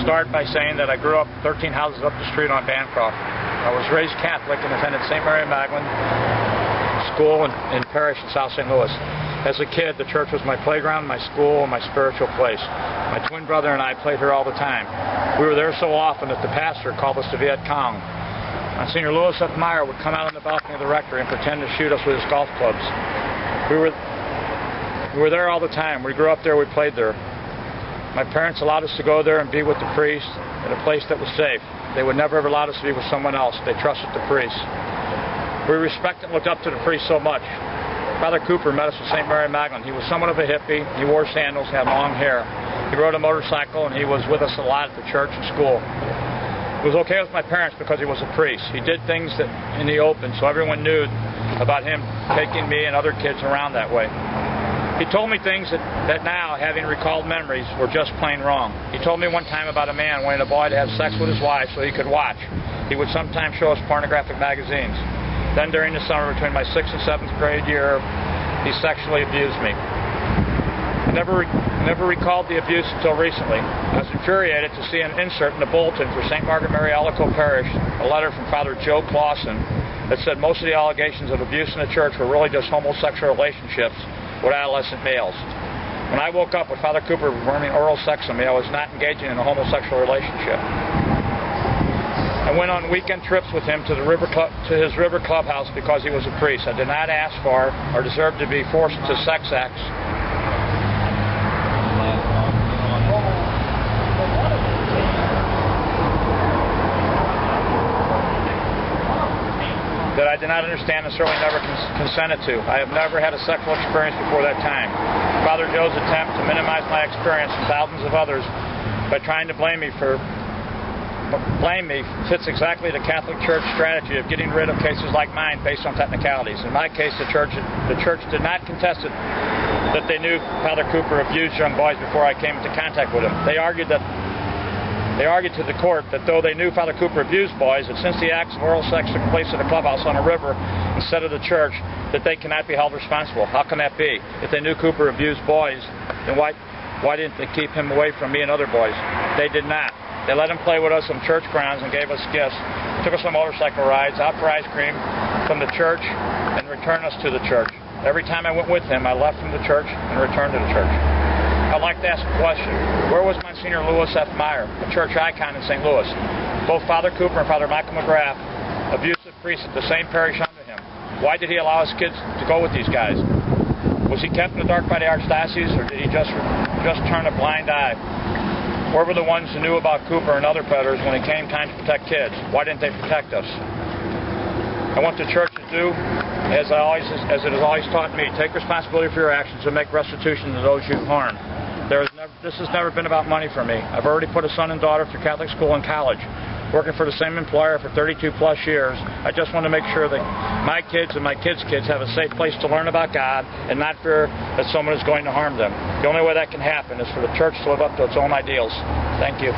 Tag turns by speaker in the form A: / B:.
A: start by saying that I grew up 13 houses up the street on Bancroft. I was raised Catholic and attended St. Mary Magdalene School in Parish in South St. Louis. As a kid, the church was my playground, my school, and my spiritual place. My twin brother and I played here all the time. We were there so often that the pastor called us to Viet Cong. Monsignor Lewis F. Meyer would come out on the balcony of the rectory and pretend to shoot us with his golf clubs. We were there all the time. We grew up there, we played there. My parents allowed us to go there and be with the priest at a place that was safe. They would never have allowed us to be with someone else. They trusted the priest. We respected and looked up to the priest so much. Father Cooper met us at St. Mary Magdalene. He was somewhat of a hippie. He wore sandals, had long hair. He rode a motorcycle, and he was with us a lot at the church and school. It was okay with my parents because he was a priest. He did things that in the open, so everyone knew about him taking me and other kids around that way. He told me things that now, having recalled memories, were just plain wrong. He told me one time about a man wanting a boy to have sex with his wife so he could watch. He would sometimes show us pornographic magazines. Then during the summer between my 6th and 7th grade year, he sexually abused me. I never recalled the abuse until recently. I was infuriated to see an insert in the bulletin for St. Margaret Mary Alacoque Parish, a letter from Father Joe Clausen, that said most of the allegations of abuse in the church were really just homosexual relationships with adolescent males. When I woke up with Father Cooper performing oral sex on me, I was not engaging in a homosexual relationship. I went on weekend trips with him to his river clubhouse because he was a priest. I did not ask for or deserve to be forced into sex acts that I did not understand and certainly never consented to. I have never had a sexual experience before that time. Father Joe's attempt to minimize my experience and thousands of others by trying to blame me fits exactly the Catholic Church strategy of getting rid of cases like mine based on technicalities. In my case, the church did not contest it that they knew Father Cooper abused young boys before I came into contact with him. They argued to the court that though they knew Father Cooper abused boys, that since the acts of oral sex took place at a clubhouse on a river instead of the church, that they cannot be held responsible. How can that be? If they knew Cooper abused boys, then why didn't they keep him away from me and other boys? They did not. They let him play with us on church grounds and gave us gifts, took us on motorcycle rides, out for ice cream from the church, and returned us to the church. Every time I went with him, I left from the church and returned to the church. I'd like to ask a question. Where was Monsignor Lewis F. Meyer, a church icon in St. Louis? Both Father Cooper and Father Michael McGrath, abusive priests at the same parish under him. Why did he allow his kids to go with these guys? Was he kept in the dark by the archdiocese, or did he just turn a blind eye? Where were the ones who knew about Cooper and other predators when it came time to protect kids? Why didn't they protect us? I want the church to do as it has always taught me. Take responsibility for your actions and make restitution to those you've harmed. This has never been about money for me. I've already put a son and daughter through Catholic school and college, working for the same employer for 32 plus years. I just want to make sure that my kids and my kids' kids have a safe place to learn about God and not fear that someone is going to harm them. The only way that can happen is for the church to live up to its own ideals. Thank you.